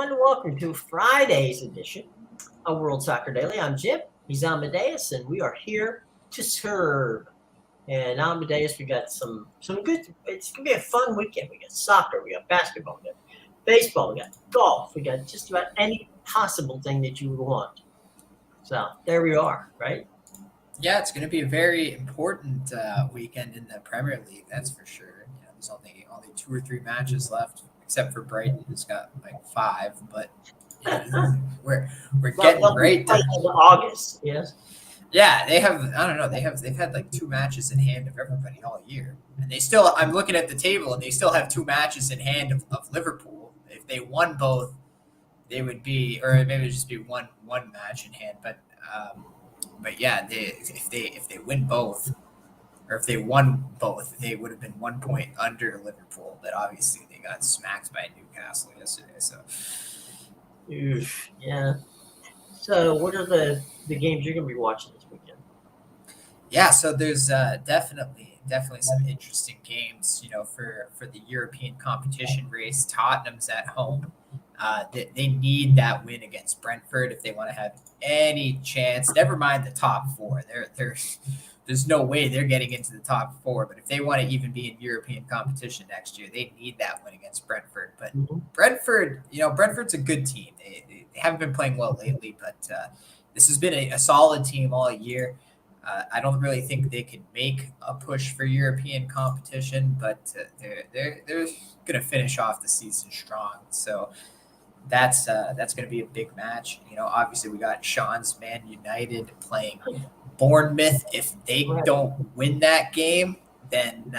everyone. Welcome to Friday's edition of World Soccer Daily. I'm Jim. He's Amadeus, and we are here to serve. And Amadeus, we got some good. It's gonna be a fun weekend. We got soccer, we got basketball, we got baseball, we got golf, we got just about any possible thing that you would want. So there we are, right? Yeah, it's going to be a very important weekend in the Premier League. That's for sure. There's only 2 or 3 matches left, except for Brighton, who's got like 5. But we're getting right to August. Yes. Yeah, they have. I don't know. They've had like 2 matches in hand of everybody all year, and they still. I'm looking at the table, and they still have 2 matches in hand of Liverpool. If they won both, they would be, or maybe it'd just be one match in hand. But yeah, if they win both, or if they won both, they would have been 1 point under Liverpool. But obviously, they got smacked by Newcastle yesterday. So, yeah. So, what are the games you're going to be watching this weekend? Yeah, so there's definitely some interesting games. For the European competition race, Tottenham's at home. They need that win against Brentford if they want to have any chance. Never mind the top 4. There's no way they're getting into the top 4. But if they want to even be in European competition next year, they need that win against Brentford. But Brentford, Brentford's a good team. They haven't been playing well lately, but this has been a solid team all year. I don't really think they can make a push for European competition, but they're going to finish off the season strong. So that's going to be a big match. Obviously we got Sean's Man United playing Bournemouth. If they don't win that game, then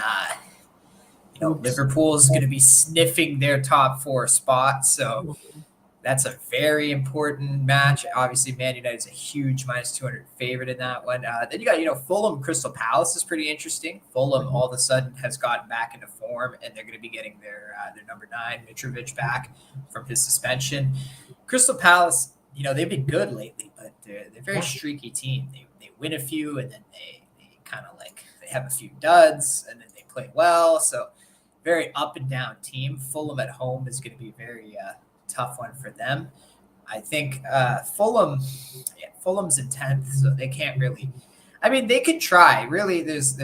Liverpool is going to be sniffing their top 4 spots. So that's a very important match. Obviously, Man United is a huge -200 favorite in that one. Then you got, Fulham Crystal Palace is pretty interesting. Fulham all of a sudden has gotten back into form, and they're going to be getting their number 9 Mitrovic back from his suspension. Crystal Palace, they've been good lately, but they're a very streaky team. They win a few, and then they kind of they have a few duds, and then they play well. So very up and down team. Fulham at home is going to be very tough one for them. I think Fulham's in 10th, so they can't really. I mean, they could try. Really, there's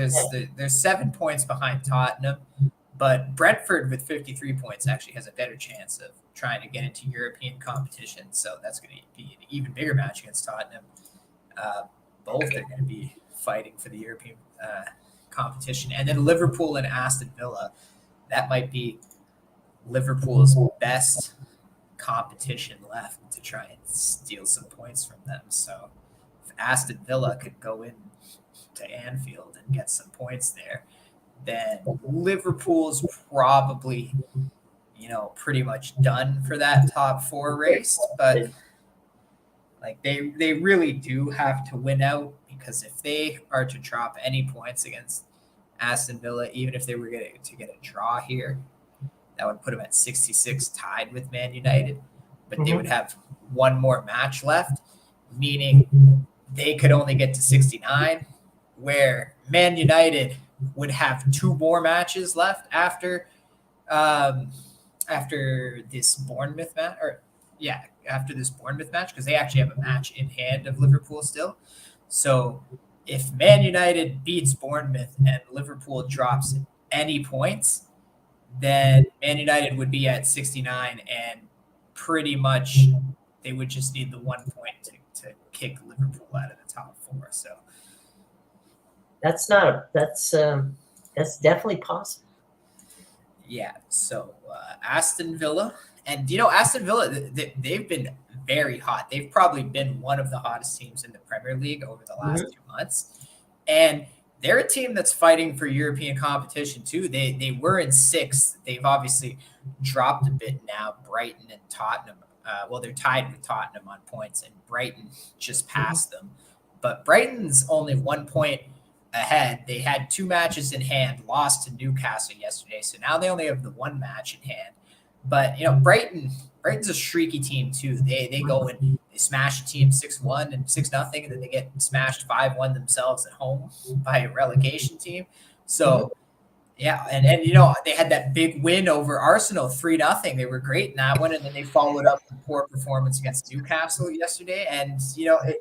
7 points behind Tottenham, but Brentford with 53 points actually has a better chance of trying to get into European competition. So that's going to be an even bigger match against Tottenham. Both are going to be fighting for the European competition, and then Liverpool and Aston Villa. That might be Liverpool's best competition left to try and steal some points from them. So if Aston Villa could go in to Anfield and get some points there, then Liverpool's probably pretty much done for that top 4 race. But they really do have to win out, because if they are to drop any points against Aston Villa, even if they were to get a draw here, that would put them at 66, tied with Man United. But they would have 1 more match left, meaning they could only get to 69, where Man United would have 2 more matches left after this Bournemouth match. After this Bournemouth match, because they actually have a match in hand of Liverpool still. So if Man United beats Bournemouth and Liverpool drops any points, then Man United would be at 69, and pretty much they would just need the 1 point to kick Liverpool out of the top 4. So that's definitely possible. Yeah. So Aston Villa, and Aston Villa, they've been very hot. They've probably been one of the hottest teams in the Premier League over the last 2 months, and they're a team that's fighting for European competition too. They were in 6th. They've obviously dropped a bit now. Brighton and Tottenham. They're tied with Tottenham on points, and Brighton just passed them. But Brighton's only 1 point ahead. They had 2 matches in hand, lost to Newcastle yesterday, so now they only have the 1 match in hand. But Brighton's a streaky team too. They go and they smash a team 6-1 and 6-0, and then they get smashed 5-1 themselves at home by a relegation team. So Yeah, and they had that big win over Arsenal, 3-0. They were great in that one, and then they followed up with a poor performance against Newcastle yesterday. And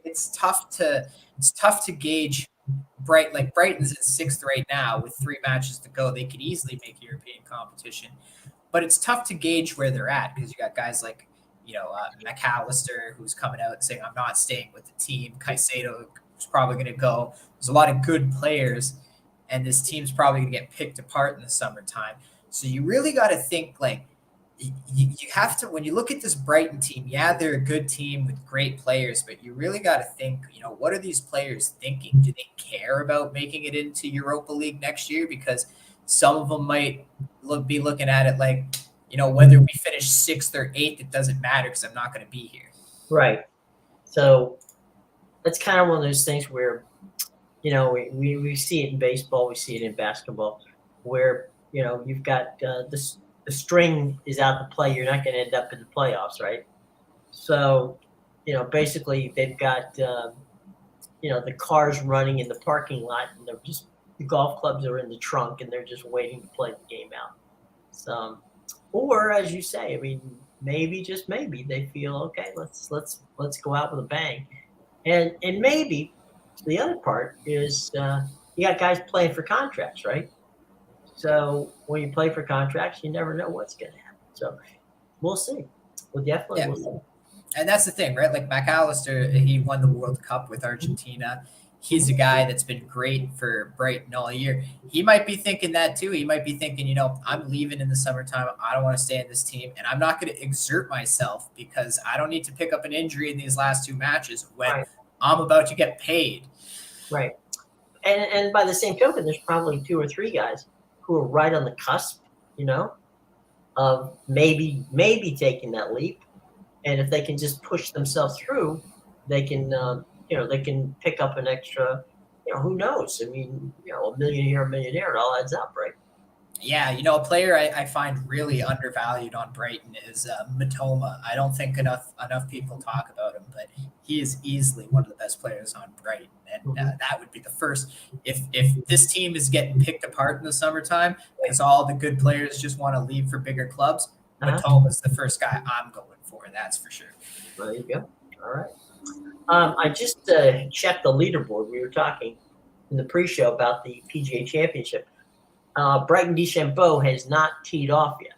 it's tough to gauge. Brighton's in sixth right now with 3 matches to go. They could easily make European competition, but it's tough to gauge where they're at because you got guys like McAllister who's coming out and saying I'm not staying with the team. Caicedo is probably going to go. There's a lot of good players, and this team's probably going to get picked apart in the summertime. So you really got to think you have to, when you look at this Brighton team, yeah, they're a good team with great players, but you really got to think, what are these players thinking? Do they care about making it into Europa League next year? Because some of them might be looking at it like, whether we finish 6th or 8th, it doesn't matter because I'm not going to be here. Right. So that's kind of one of those things where, we see it in baseball, we see it in basketball, where, you've got the string is out to play. You're not going to end up in the playoffs, right? So, basically they've got, the cars running in the parking lot, and the golf clubs are in the trunk, and they're just waiting to play the game out. So, or as you say, I mean, maybe, just maybe, they feel, okay, let's go out with a bang, and maybe the other part is you got guys playing for contracts, right? So when you play for contracts, you never know what's going to happen. So we'll see. We'll definitely see. And that's the thing, right? Like McAllister, he won the World Cup with Argentina. He's a guy that's been great for Brighton all year. He might be thinking that too. He might be thinking, I'm leaving in the summertime. I don't want to stay in this team, and I'm not going to exert myself because I don't need to pick up an injury in these last 2 matches when I'm about to get paid. Right. And by the same token, there's probably 2 or 3 guys who are right on the cusp, of maybe taking that leap. And if they can just push themselves through, they can, they can pick up an extra, who knows? I mean, $1 million here, $1 million there, it all adds up, right? Yeah, a player I find really undervalued on Brighton is Matoma. I don't think enough people talk about him, but he is easily one of the best players on Brighton, and that would be the first. If this team is getting picked apart in the summertime because all the good players just want to leave for bigger clubs, Matoma's the first guy I'm going for. That's for sure. There you go. All right. I just checked the leaderboard. We were talking in the pre-show about the PGA Championship. Brighton DeChambeau has not teed off yet.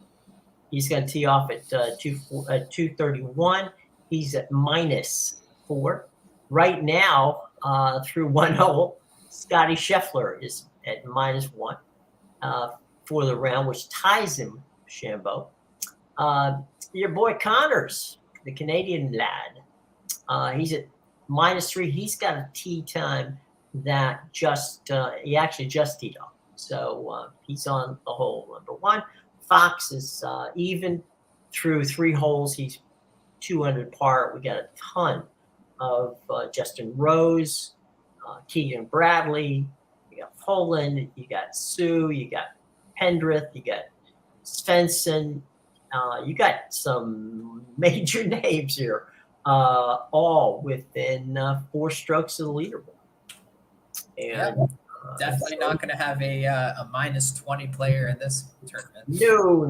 He's going to tee off at 231. He's at -4. Right now, through 1 hole, Scotty Scheffler is at -1 for the round, which ties him, Chambeau. Your boy Connors, the Canadian lad, he's at -3. He's got a tee time that he actually just teed off. So he's on the hole number 1. Fox is even through 3 holes. He's 200 par. We got a ton of Justin Rose, Keegan Bradley. You got Poland. You got Sue. You got Pendrith. You got Svensson. You got some major names here, all within 4 strokes of the leaderboard. And definitely not going to have a -20 player in this tournament. No.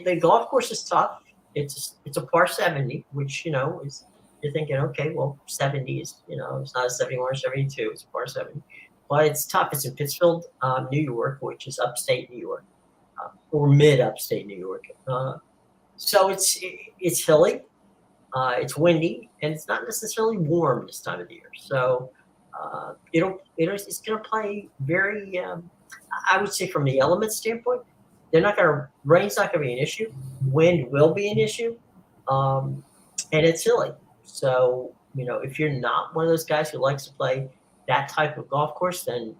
The golf course is tough. It's a par 70, which is, you're thinking, okay, well, 70 is it's not a 71 or 72, it's a par 70, but it's tough. It's in Pittsfield, New York, which is upstate New York, or mid upstate New York. So it's hilly, it's windy, and it's not necessarily warm this time of the year. So it's going to play very, I would say from the element standpoint, rain's not going to be an issue. Wind will be an issue. And it's hilly. So, if you're not one of those guys who likes to play that type of golf course, then,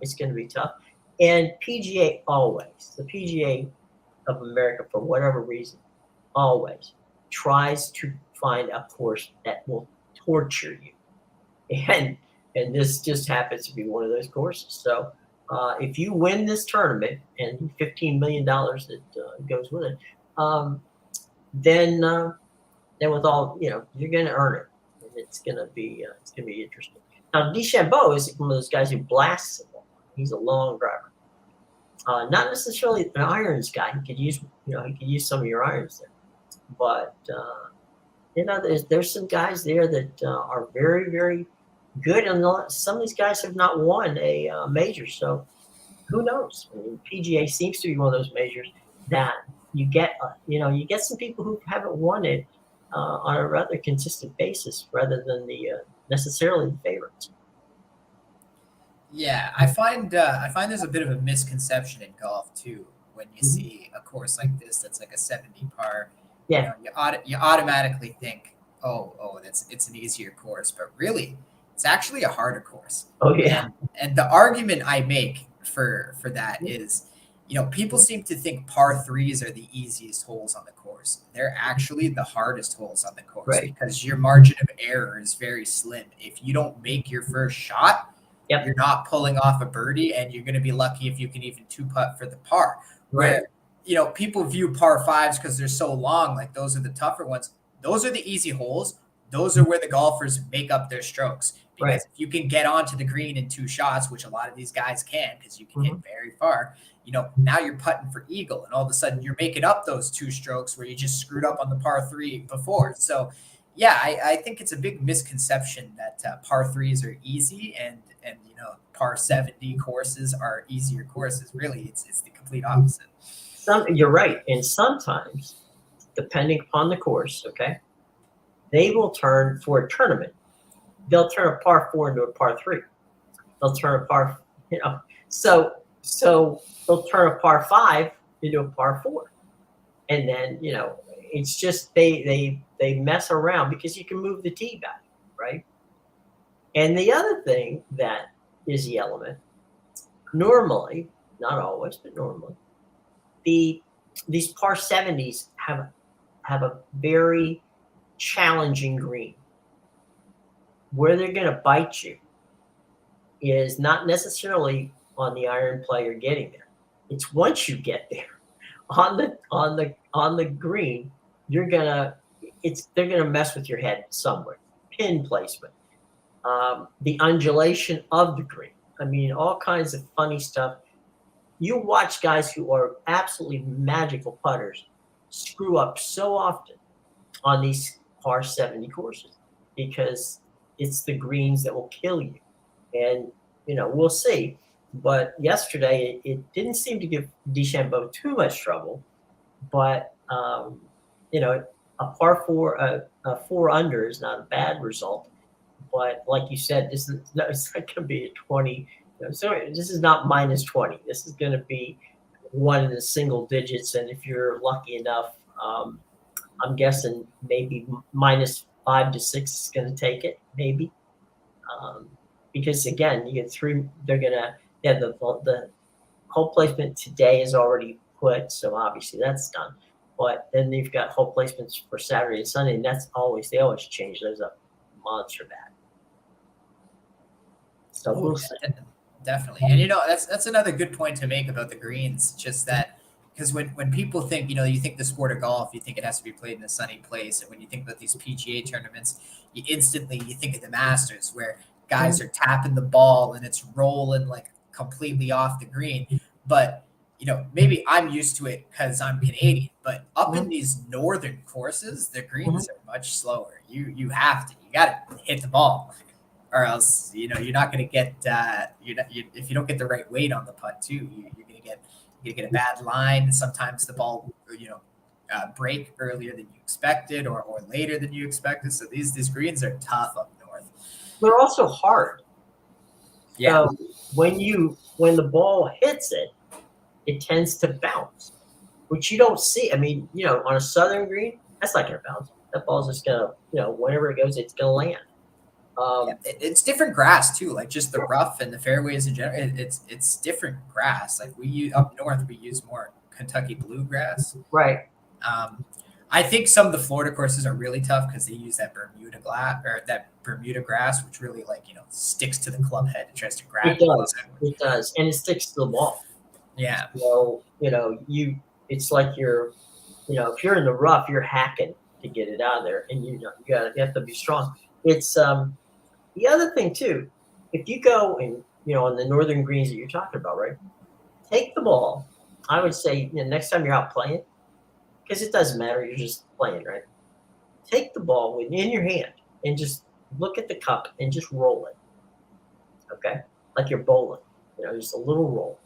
it's going to be tough. And the PGA of America, for whatever reason, always tries to find a course that will torture you. And this just happens to be one of those courses. So if you win this tournament and $15 million that goes with it, then with all, you're going to earn it. And it's going to be interesting. Now, DeChambeau is one of those guys who blasts the ball. He's a long driver. Not necessarily an irons guy. He could use some of your irons there. But there's some guys there that are very, very good, and some of these guys have not won a major. So who knows? I mean, PGA seems to be one of those majors that you get. You get some people who haven't won it on a rather consistent basis, rather than the necessarily the favorites. Yeah, I find there's a bit of a misconception in golf too when you see a course like this that's like a 70 par. Yeah. You automatically think, oh, it's an easier course, but really, it's actually a harder course. Oh yeah. And the argument I make for that is, people seem to think par threes are the easiest holes on the course. They're actually the hardest holes on the course, Right. because your margin of error is very slim. If you don't make your first shot, Yep. you're not pulling off a birdie, and you're going to be lucky if you can even two putt for the par. Right. Where, people view par fives because they're so long, like those are the tougher ones. Those are the easy holes. Those are where the golfers make up their strokes. Because Right. if you can get onto the green in two shots, which a lot of these guys can, because you can hit very far, now you're putting for eagle, and all of a sudden you're making up those two strokes where you just screwed up on the par three before. So, yeah, I think it's a big misconception that par threes are easy and par 70 courses are easier courses. Really, it's the complete opposite. You're right, and sometimes, depending upon the course, okay, they will turn for a tournament. They'll turn a par 4 into a par 3. They'll turn a par, so they'll turn a par 5 into a par 4, and then it's just they mess around because you can move the tee back, right? And the other thing that is the element, normally, not always, but normally, these par 70s have a very challenging green. Where they're going to bite you is not necessarily on the iron play or getting there. It's once you get there on the green, they're gonna mess with your head somewhere. Pin placement, the undulation of the green. I mean, all kinds of funny stuff. You watch guys who are absolutely magical putters screw up so often on these par 70 courses because it's the greens that will kill you. And, we'll see. But yesterday, it didn't seem to give DeChambeau too much trouble. But, a par 4, a 4 under is not a bad result. But like you said, it's not going to be a 20. So this is not minus 20. This is going to be one in the single digits. And if you're lucky enough, I'm guessing maybe minus 5 to 6 is going to take it, maybe. Because again, you get 3. They're going to the hole placement today is already put, so obviously that's done. But then you've got hole placements for Saturday and Sunday, and they always change those up monster bad. So we'll see. Definitely. And that's another good point to make about the greens, just that because when people think, you think the sport of golf, you think it has to be played in a sunny place. And when you think about these PGA tournaments, you think of the Masters where guys are tapping the ball and it's rolling like completely off the green. But maybe I'm used to it because I'm Canadian, but up in these northern courses, the greens are much slower. You got to hit the ball, or else you're not going to get if you don't get the right weight on the putt too, you're going to get a bad line. Sometimes the ball break earlier than you expected, or later than you expected. So these greens are tough up north. They're also hard. Yeah. So when the ball hits it, it tends to bounce, which you don't see. I mean, on a southern green, that's not going to bounce. That ball's just going to, whenever it goes, it's going to land. It's different grass too, like just the rough and the fairways in general. It's different grass. Like up north, we use more Kentucky bluegrass. Right. I think some of the Florida courses are really tough because they use that Bermuda grass, which really sticks to the club head and tries to grab It does, and it sticks to the ball. Yeah. So it's like if you're in the rough, you're hacking to get it out of there, and you have to be strong. It's the other thing too. If you go and on the northern greens that you're talking about, right? Take the ball. I would say next time you're out playing, because it doesn't matter, you're just playing, right? Take the ball in your hand and just look at the cup and just roll it. Okay, like you're bowling, just a little roll.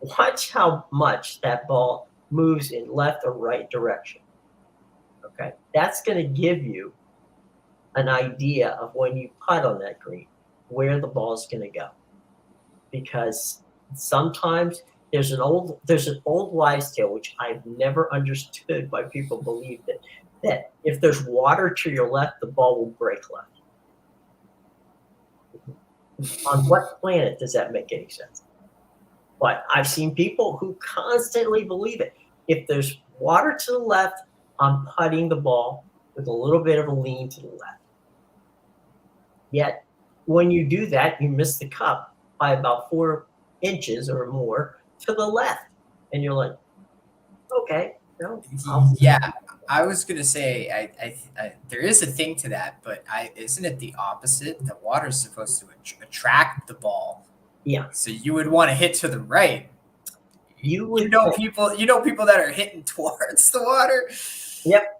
Watch how much that ball moves in left or right direction. Okay, that's going to give you an idea of when you putt on that green, where the ball is going to go. Because sometimes there's an old wives' tale which I've never understood why people believe that if there's water to your left, the ball will break left. On what planet does that make any sense? But I've seen people who constantly believe it. If there's water to the left, I'm putting the ball with a little bit of a lean to the left. Yet, when you do that, you miss the cup by about 4 inches or more to the left. And you're like, okay. Yeah, I was gonna say I there is a thing to that, but isn't it the opposite? The water's supposed to attract the ball. Yeah. So you would want to hit to the right. You people that are hitting towards the water. Yep.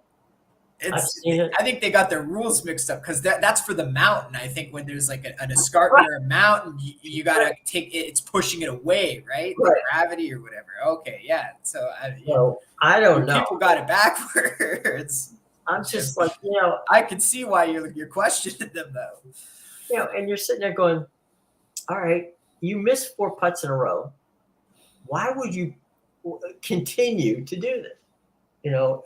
I think they got their rules mixed up because that's for the mountain. I think when there's like an escarpment or a mountain, you gotta take it. It's pushing it away, right? The gravity or whatever. Okay, yeah. So I don't know. People got it backwards. I'm just like I can see why you're questioning them though. And you're sitting there going, all right, you missed 4 putts in a row. Why would you continue to do this?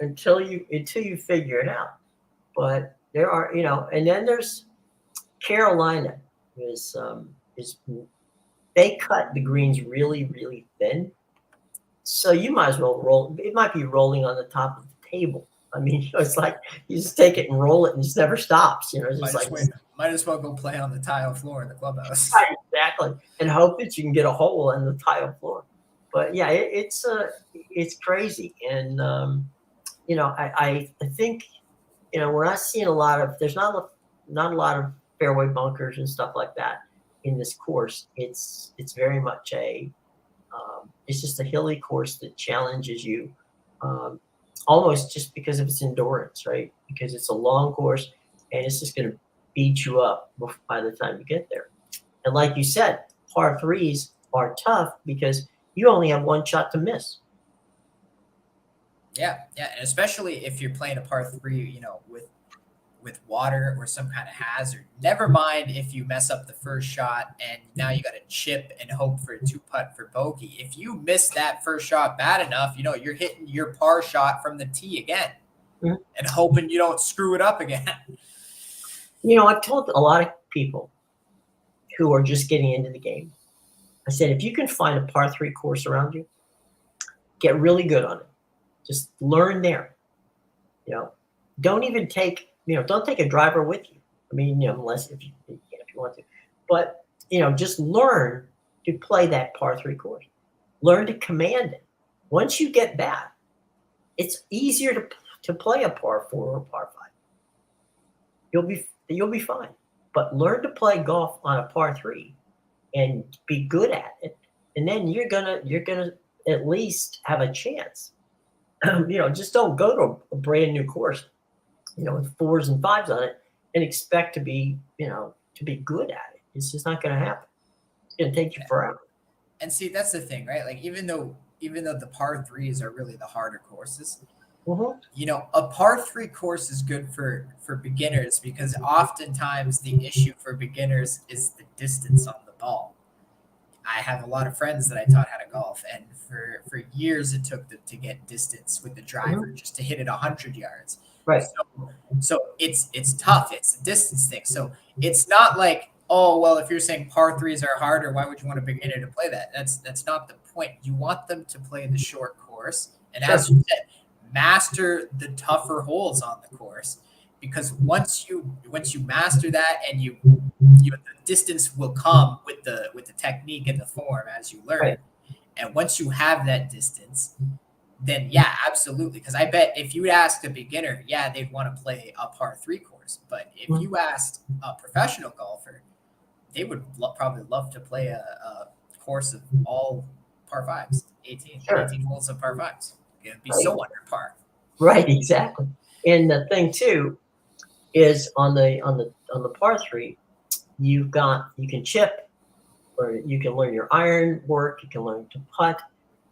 Until you figure it out. But there are, and then there's Carolina is they cut the greens really, really thin. So you might as well roll. It might be rolling on the top of the table. I mean, it's like you just take it and roll it and it just never stops. It's just might as well go play on the tile floor in the clubhouse. Right, exactly. And hope that you can get a hole in the tile floor. But yeah, it's crazy. And I think we're not seeing there's not a lot of fairway bunkers and stuff like that in this course. It's very much it's just a hilly course that challenges you, almost just because of its endurance, right? Because it's a long course and it's just going to beat you up by the time you get there. And like you said, par 3s are tough because you only have one shot to miss. Yeah, and especially if you're playing a par 3, with water or some kind of hazard. Never mind if you mess up the first shot and now you got to chip and hope for a 2-putt for bogey. If you miss that first shot bad enough, you're hitting your par shot from the tee again and hoping you don't screw it up again. I've told a lot of people who are just getting into the game, I said, if you can find a par 3 course around you, get really good on it. Just learn there. Don't even take, don't take a driver with you. I mean, unless if you want to. But, just learn to play that par 3 course. Learn to command it. Once you get that, it's easier to play a par 4 or par 5. You'll be fine. But learn to play golf on a par 3 and be good at it. And then you're gonna at least have a chance. Just don't go to a brand new course, with 4s and 5s on it and expect to be good at it. It's just not going to happen. It's going to take you forever. And see, that's the thing, right? Like even though the par 3s are really the harder courses, a par 3 course is good for beginners because oftentimes the issue for beginners is the distance on the ball. I have a lot of friends that I taught how to golf, and for years it took them to get distance with the driver just to hit it 100 yards. Right. So it's tough. It's a distance thing. So it's not like, oh, well, if you're saying par 3s are harder, why would you want a beginner to play that? That's not the point. You want them to play the short course. And as you said, master the tougher holes on the course. Because once you master that and the distance will come with the technique and the form as you learn. Right. And once you have that distance, then yeah, absolutely. Because I bet if you asked a beginner, yeah, they'd want to play a par 3 course. But if you asked a professional golfer, they would probably love to play a course of all par fives, 18, Sure. 18 holes of par fives. It'd be Right. so under par. Right, exactly. And the thing too is on the par three, you can chip, or you can learn your iron work, you can learn to putt.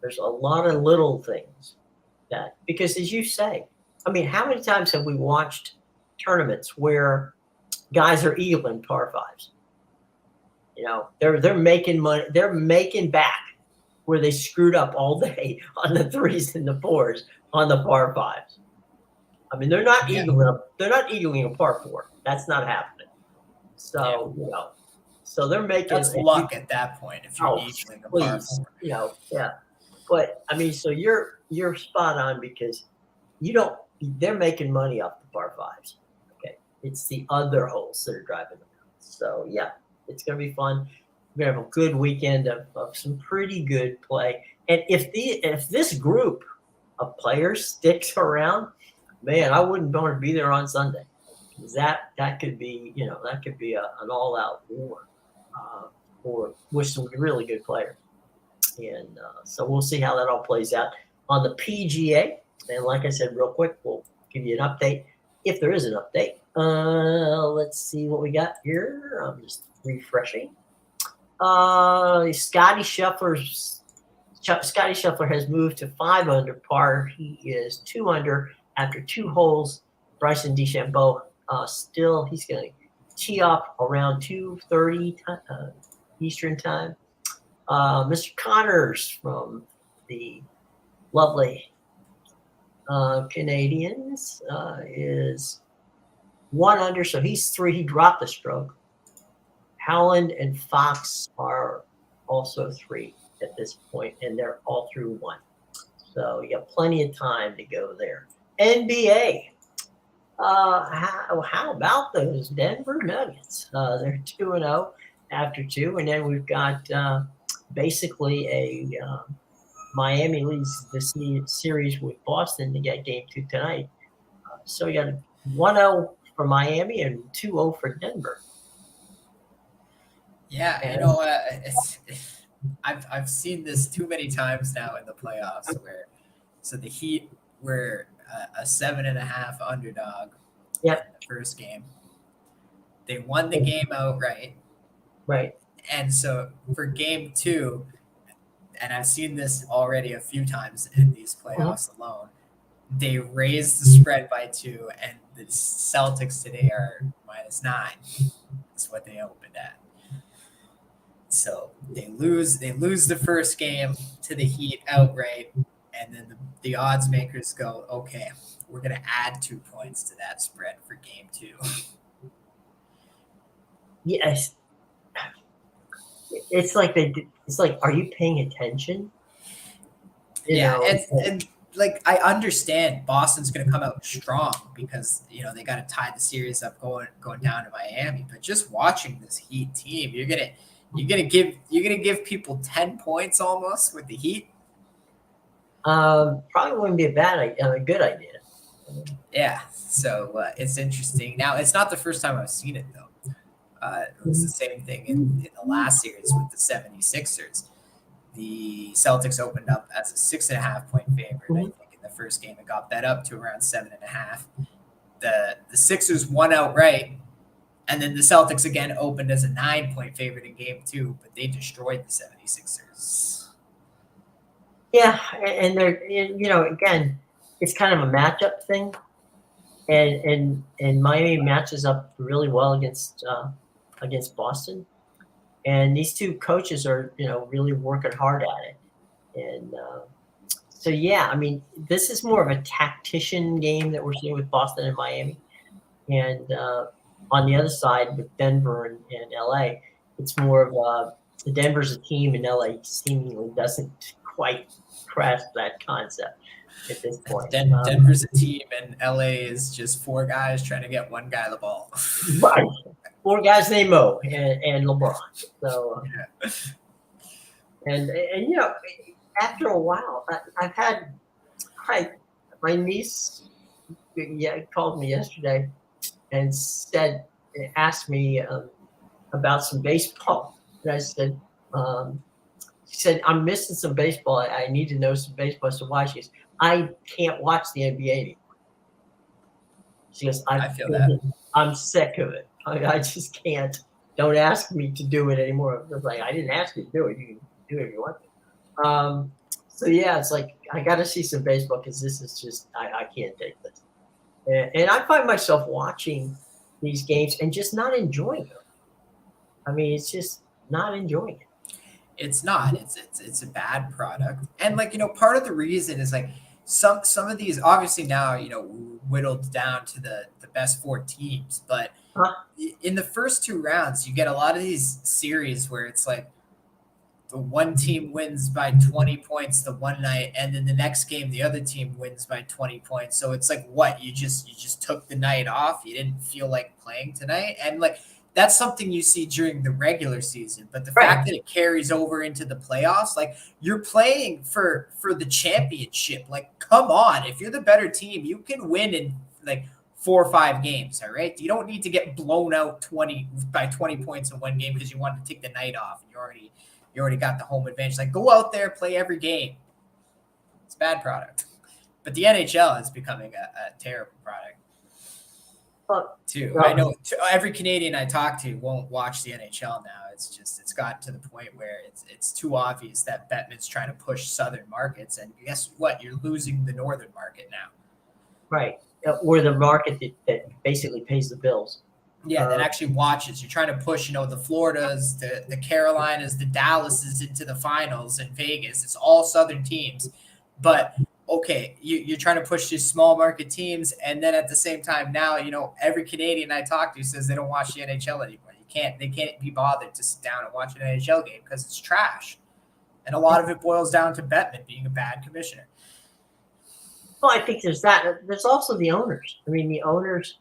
There's a lot of little things that, because as you say, I mean, how many times have we watched tournaments where guys are eagling par fives? You know, they're making money, they're making back where they screwed up all day on the threes and the fours on the par fives. I mean, they're not Yeah. eagling a par four. That's not happening. So, you know, so they're making That's luck at that point if you're eagling a par four. You know, yeah. But I mean, so you're spot on, because they're making money off the par fives. Okay. It's the other holes that are driving them out. So yeah, it's gonna be fun. We're gonna have a good weekend of some pretty good play. And if this group of players sticks around, man, I wouldn't want to be there on Sunday. That could be, you know, that could be an all-out war with some really good players. And so we'll see how that all plays out on the PGA. And like I said, real quick, we'll give you an update if there is an update. Let's see what we got here. I'm just refreshing. Scotty Scheffler has moved to 5 under par. He is 2 under after 2 holes. Bryson DeChambeau still, he's going to tee off around 2:30 Eastern time. Mr. Connors from the lovely Canadians is 1 under, so he's 3. He dropped a stroke. Howland and Fox are also 3 at this point, and they're all through 1. So you got plenty of time to go there. NBA. How about those Denver Nuggets? They're 2-0 after 2, and then we've got basically a Miami leads the series with Boston to get game 2 tonight. So you got 1-0 for Miami and 2-0 for Denver. Yeah, And, you know, I've seen this too many times now in the playoffs where, so the Heat were a 7.5 underdog in the first game. They won the game outright. Right. And so for game 2, and I've seen this already a few times in these playoffs alone, they raised the spread by 2, and the Celtics today are -9. That's what they opened at. So they lose the first game to the Heat outright, and then the odds makers go, okay, we're going to add 2 points to that spread for game 2. Yes. It's like are you paying attention? You know, and like, I understand Boston's going to come out strong because, you know, they got to tie the series up going down to Miami. But just watching this Heat team, you're gonna give people 10 points almost with the Heat. Probably wouldn't be a good idea. Yeah, so it's interesting. Now, it's not the first time I've seen it, though. It was the same thing in the last series with the 76ers. The Celtics opened up as a 6.5-point favorite. I think in the first game, it got bet up to around 7.5. The Sixers won outright, and then the Celtics again opened as a 9-point favorite in game 2, but they destroyed the 76ers. Yeah, and they're, you know, again, it's kind of a matchup thing, and Miami matches up really well against Boston, and these 2 coaches are, you know, really working hard at it, and so yeah, I mean, this is more of a tactician game that we're seeing with Boston and Miami, and on the other side with Denver and LA, it's more of Denver's a team and LA seemingly doesn't quite grasp that concept at this point. Denver's a team and LA is just 4 guys trying to get 1 guy the ball. Right. 4 guys named Mo and LeBron. So, and you know, after a while, I've had my niece called me yesterday and asked me about some baseball. And I said, she said, I'm missing some baseball. I need to know some baseball. So why? She goes, I can't watch the NBA anymore. She goes, I feel that. I'm sick of it. I just can't. Don't ask me to do it anymore. I was like, I didn't ask you to do it. You can do it if you want to. So yeah, it's like I got to see some baseball because this is just I can't take this. And I find myself watching these games and just not enjoying them. I mean, it's just not enjoying it. It's not. It's a bad product. And like, part of the reason is like some of these obviously now, whittled down to the best four teams, but Huh? in the first two rounds, you get a lot of these series where it's like the one team wins by 20 points the one night, and then the next game the other team wins by 20 points. So it's like, what, you just took the night off, you didn't feel like playing tonight, and like that's something you see during the regular season. But the fact that it carries over into the playoffs, like you're playing for the championship. Like, come on, if you're the better team, you can win in like 4 or 5 games. All right, you don't need to get blown out 20 points in one game because you wanted to take the night off. You already got the home advantage. Like, go out there, play every game. It's a bad product. But the NHL is becoming a terrible product too. I know every Canadian I talk to won't watch the NHL now. It's got to the point where it's too obvious that Bettman's trying to push southern markets, and guess what? You're losing the northern market now. Right. Or the market that basically pays the bills. Yeah, that actually watches. You're trying to push, the Floridas, the Carolinas, the Dallases into the finals in Vegas. It's all Southern teams. But, okay, you're trying to push these small market teams. And then at the same time now, every Canadian I talk to says they don't watch the NHL anymore. They can't be bothered to sit down and watch an NHL game because it's trash. And a lot of it boils down to Bettman being a bad commissioner. Well, I think there's that. There's also the owners. I mean, the owners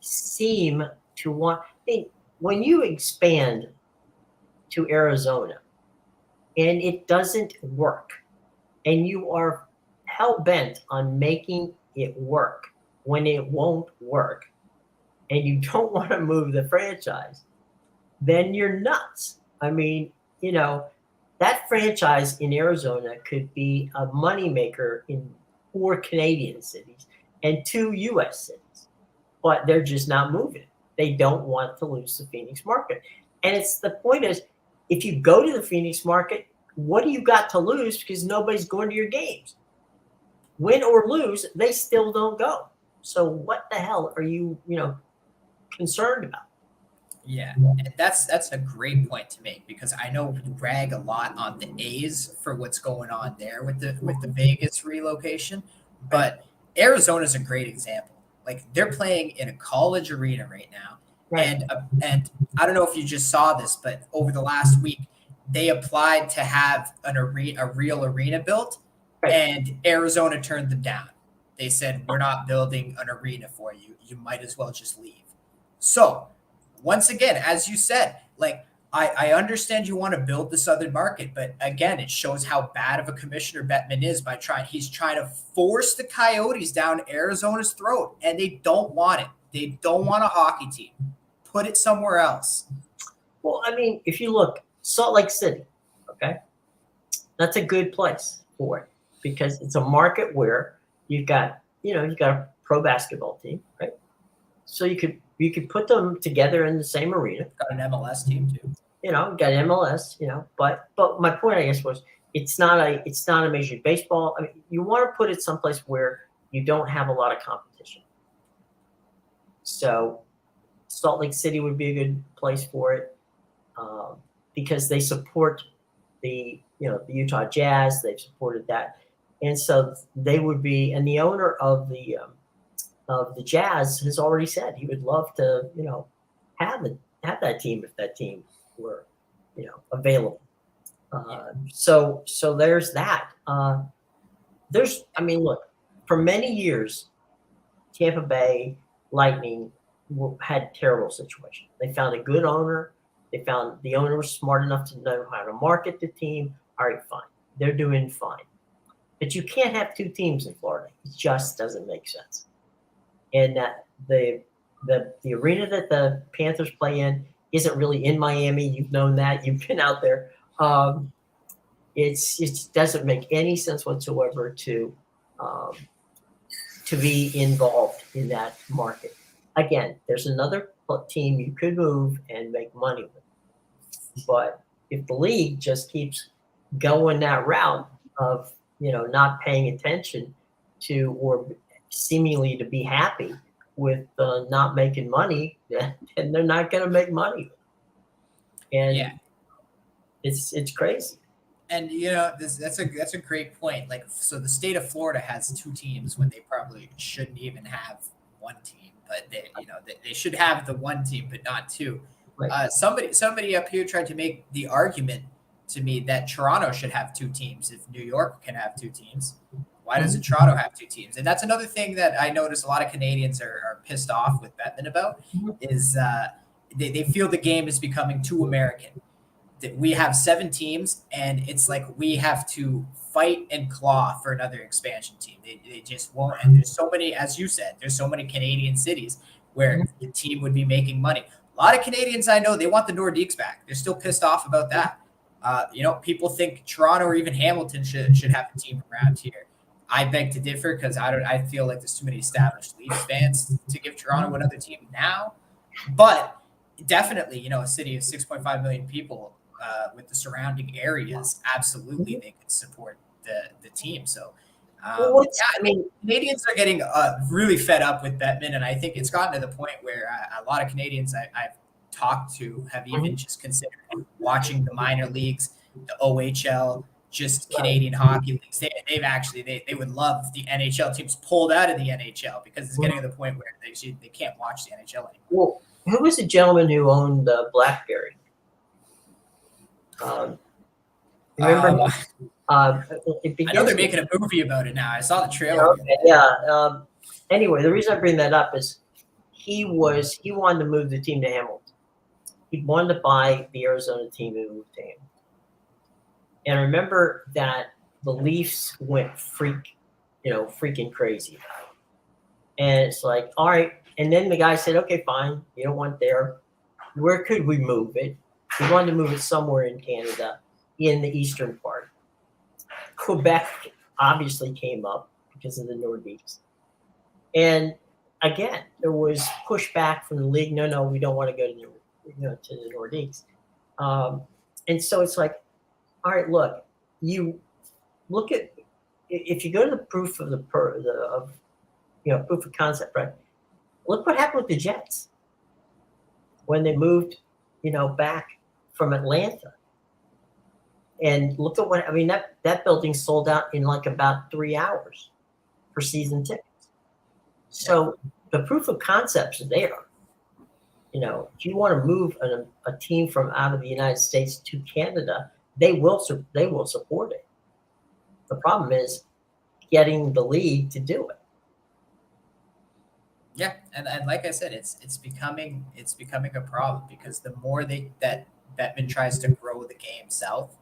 seem to want. When you expand to Arizona and it doesn't work, and you are hell bent on making it work when it won't work, and you don't want to move the franchise, then you're nuts. I mean, that franchise in Arizona could be a moneymaker in 4 Canadian cities and 2 U.S. cities, but they're just not moving. They don't want to lose the Phoenix market. And the point is, if you go to the Phoenix market, what do you got to lose? Because nobody's going to your games. Win or lose, they still don't go. So what the hell are you, concerned about? Yeah, and that's a great point to make, because I know we rag a lot on the A's for what's going on there with the Vegas relocation, but Arizona's a great example. Like, they're playing in a college arena right now, right. And I don't know if you just saw this, but over the last week they applied to have a real arena built, right. And Arizona turned them down. They said, we're not building an arena for you. You might as well just leave. So once again, as you said, like, I understand you want to build the southern market, but again, it shows how bad of a commissioner Bettman is he's trying to force the Coyotes down Arizona's throat, and they don't want it. They don't want a hockey team. Put it somewhere else. Well, I mean, if you look, Salt Lake City, okay, that's a good place for it because it's a market where you've got a pro basketball team, right? So you could put them together in the same arena. Got an MLS team too. Got MLS. But my point, I guess, was it's not a Major League Baseball. I mean, you want to put it someplace where you don't have a lot of competition. So Salt Lake City would be a good place for it because they support the Utah Jazz. They've supported that, and so they would be. And the owner of the Jazz has already said he would love to, have that team if that team were, available. So there's that. Look, for many years, Tampa Bay Lightning had terrible situation. They found a good owner. They found the owner was smart enough to know how to market the team. All right, fine. They're doing fine. But you can't have 2 teams in Florida. It just doesn't make sense. And that the The arena that the Panthers play in isn't really in Miami. You've known that. You've been out there. It doesn't make any sense whatsoever um, to be involved in that market. Again, there's another team you could move and make money with, but if the league just keeps going that route of not paying attention to or seemingly to be happy with not making money, then they're not going to make money. And Yeah. it's crazy. And that's a great point. Like, so the state of Florida has two teams when they probably shouldn't even have one team, but they should have the one team, but not two. Right. Somebody up here tried to make the argument to me that Toronto should have two teams. If New York can have two teams, why doesn't Toronto have two teams? And that's another thing that I notice a lot of Canadians are pissed off with Bettman about is they feel the game is becoming too American. That we have 7 teams, and it's like we have to fight and claw for another expansion team. They just won't. And there's so many, as you said, there's so many Canadian cities where the team would be making money. A lot of Canadians I know, they want the Nordiques back. They're still pissed off about that. People think Toronto or even Hamilton should have a team around here. I beg to differ because I feel like there's too many established Leafs fans to give Toronto another team now. But definitely, a city of 6.5 million people with the surrounding areas, absolutely they could support the team. So, Canadians are getting really fed up with Bettman, and I think it's gotten to the point where a lot of Canadians I've talked to have even just considered watching the minor leagues, the OHL, just Canadian hockey leagues. They would love the NHL teams pulled out of the NHL because it's getting to the point where they can't watch the NHL anymore. Well, who was the gentleman who owned BlackBerry? Remember? I know they're making a movie about it now. I saw the trailer. Okay, yeah. Anyway, the reason I bring that up is he wanted to move the team to Hamilton. He wanted to buy the Arizona team and move to Hamilton. And I remember that the Leafs went freaking crazy about it. And it's like, all right. And then the guy said, okay, fine. You don't want there. Where could we move it? We wanted to move it somewhere in Canada, in the eastern part. Quebec obviously came up because of the Nordiques. And again, there was pushback from the league. No, we don't want to go to the Nordiques. And so it's like, all right, look, you look at if you go to the proof of proof of concept, right? Look what happened with the Jets when they moved, back from Atlanta. And look at that building sold out in like about 3 hours for season tickets. So the proof of concepts are there. If you want to move a team from out of the United States to Canada, they will support it. The problem is getting the league to do it. Yeah, and like I said, it's becoming a problem because the more that Bettman tries to grow the game south,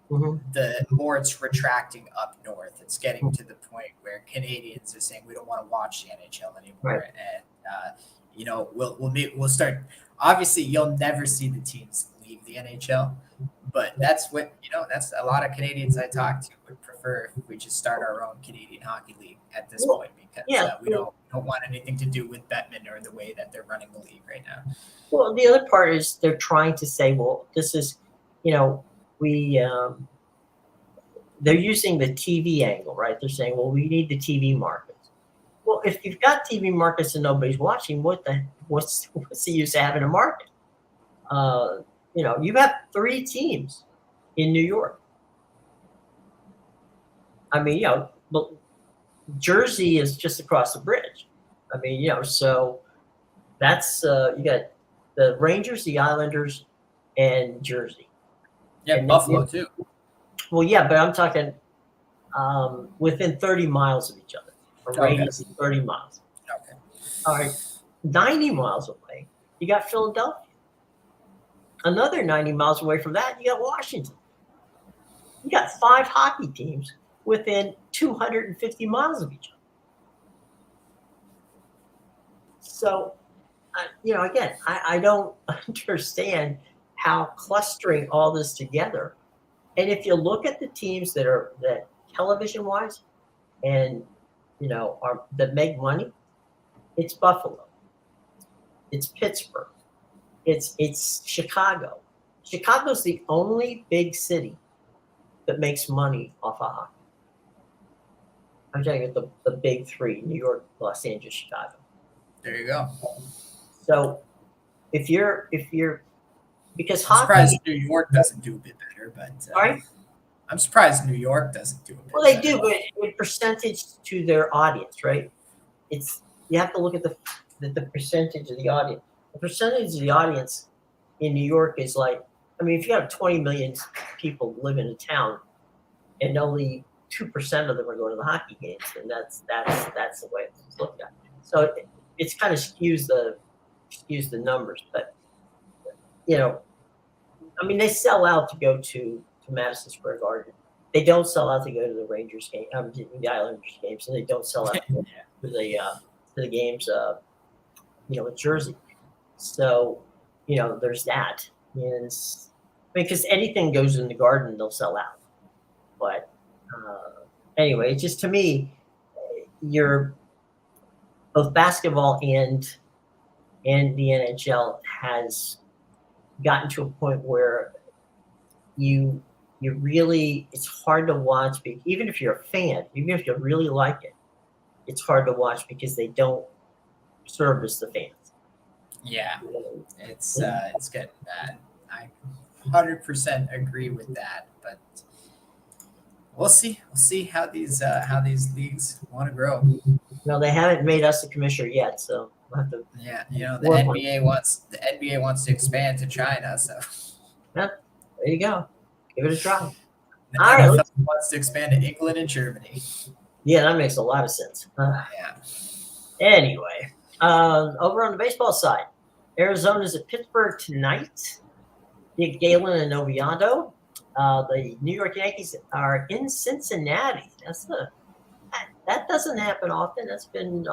the more it's retracting up north. It's getting to the point where Canadians are saying we don't want to watch the NHL anymore, right. And we'll start. Obviously, you'll never see the teams leave the NHL, but that's what that's a lot of Canadians I talk to would prefer if we just start our own Canadian Hockey League at this point because we don't want anything to do with Bettman or the way that they're running the league right now. Well, the other part is they're trying to say, well, this is, they're using the TV angle, right? They're saying, well, we need the TV markets. Well, if you've got TV markets and nobody's watching, what's the use of having a market? You have 3 teams in New York. But Jersey is just across the bridge. So that's you got the Rangers, the Islanders, and Jersey. Yeah, and Buffalo too. Well, yeah, but I'm talking within 30 miles of each other. From radius of 30 miles. Okay. All right, 90 miles away, you got Philadelphia. Another 90 miles away from that, you got Washington. You got 5 hockey teams within 250 miles of each other. So Again, I don't understand how clustering all this together. And if you look at the teams that television wise and are that make money, it's Buffalo, it's Pittsburgh, it's Chicago. Chicago's the only big city that makes money off of hockey. I'm telling you, the big three: New York, Los Angeles, Chicago. There you go. So if you're because I'm surprised hockey, New York doesn't do a bit better, but right? I'm surprised New York doesn't do a bit Well, they better. do, but in percentage to their audience, right? It's you have to look at the percentage of the audience. The percentage of the audience in New York is like, I mean, if you have 20 million people live in a town, and only 2% of them are going to the hockey games, then that's the way it's looked at. So it's kind of skews the numbers, but I mean, they sell out to go to Madison Square Garden. They don't sell out to go to the Rangers game, the Islanders games, and they don't sell out to go to the games, in Jersey. So, there's that. And because anything goes in the Garden, they'll sell out. But anyway, it's just to me, you're both basketball and the NHL has gotten to a point where you really it's hard to watch even if you're a fan, even if you really like it, it's hard to watch because they don't service the fans. Yeah, it's getting bad. I 100% agree with that, but we'll see. We'll see how these leagues want to grow. No, they haven't made us a commissioner yet, so we'll have to. Yeah, the NBA wants to expand to China, so There you go. Give it a try. the All right. NFL wants to expand to England and Germany. Yeah, that makes a lot of sense. Yeah. Anyway, over on the baseball side, Arizona's at Pittsburgh tonight. Nick Galen and Noviado. The New York Yankees are in Cincinnati. That doesn't happen often. That's been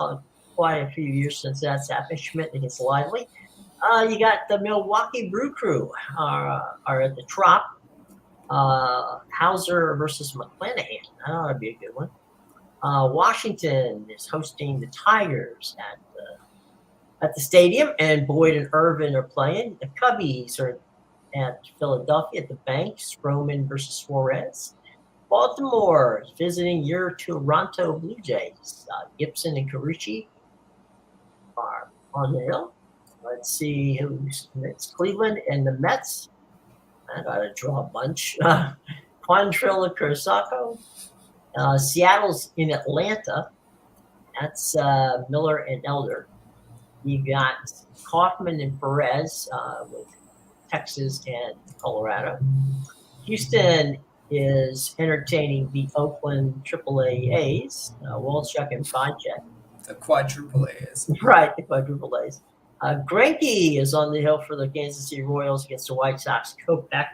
quite a few years since that's happened. Schmidt against Lively. You got the Milwaukee Brew Crew are at the Trop. Hauser versus McClanahan. That ought to be a good one. Washington is hosting the Tigers at the stadium, and Boyd and Irvin are playing. The Cubbies are at Philadelphia at the Bank. Stroman versus Suarez. Baltimore is visiting your Toronto Blue Jays. Gibson and Carucci are on the hill. Let's see who's next. Cleveland and the Mets. I got to draw a bunch. Quantrill and Kurosawa. Seattle's in Atlanta. That's Miller and Elder. You got Kaufman and Perez with Texas and Colorado. Houston is entertaining the Oakland AAA A's, Walchuk and Bonchek. The quadruple A's. Right, the quadruple A's. Greinke is on the hill for the Kansas City Royals against the White Sox. Kopech.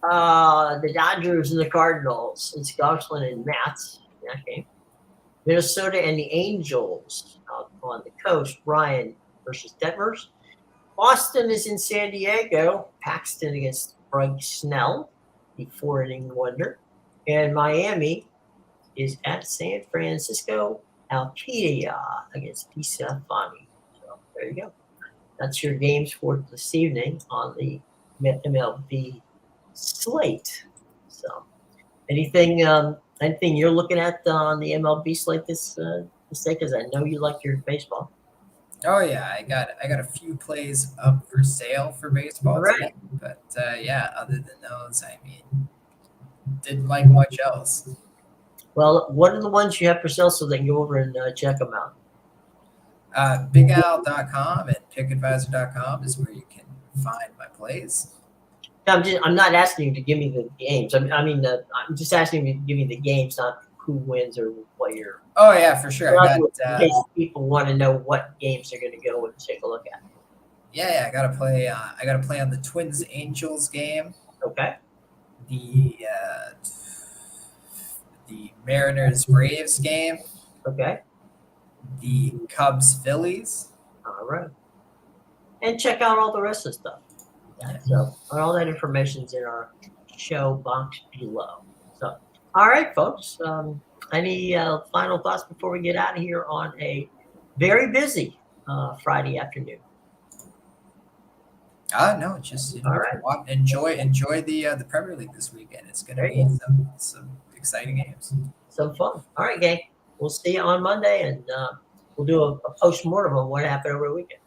The Dodgers and the Cardinals. It's Gosselin and Matz in that game. Minnesota and the Angels on the coast. Ryan versus Detmers. Boston is in San Diego. Paxton against Bryce Snell, the 4-inning wonder. And Miami is at San Francisco. Alquilla against Pisa Fani. So there you go. That's your games for this evening on the MLB slate. So anything you're looking at on the MLB slate this day? Because I know you like your baseball. Oh yeah, I got a few plays up for sale for baseball today, but other than those, I mean, didn't like much else. Well, what are the ones you have for sale so they can go over and check them out? BigAl.com and PickAdvisor.com is where you can find my plays. I'm not asking you to give me the games. I'm just asking you to give me the games, not who wins or what year. Oh yeah, for sure. In case people want to know what games they're going to go and take a look at. Yeah, I gotta play. I gotta play on the Twins Angels game. Okay. The Mariners Braves game. Okay. The Cubs Phillies. All right. and check out all the rest of the stuff. Yeah. So all that information's in our show box below. So, all right, folks. Any final thoughts before we get out of here on a very busy Friday afternoon? No, just All right. enjoy the Premier League this weekend. It's going to be some exciting games. Some fun. All right, gang. We'll see you on Monday, and we'll do a post-mortem on what happened over the weekend.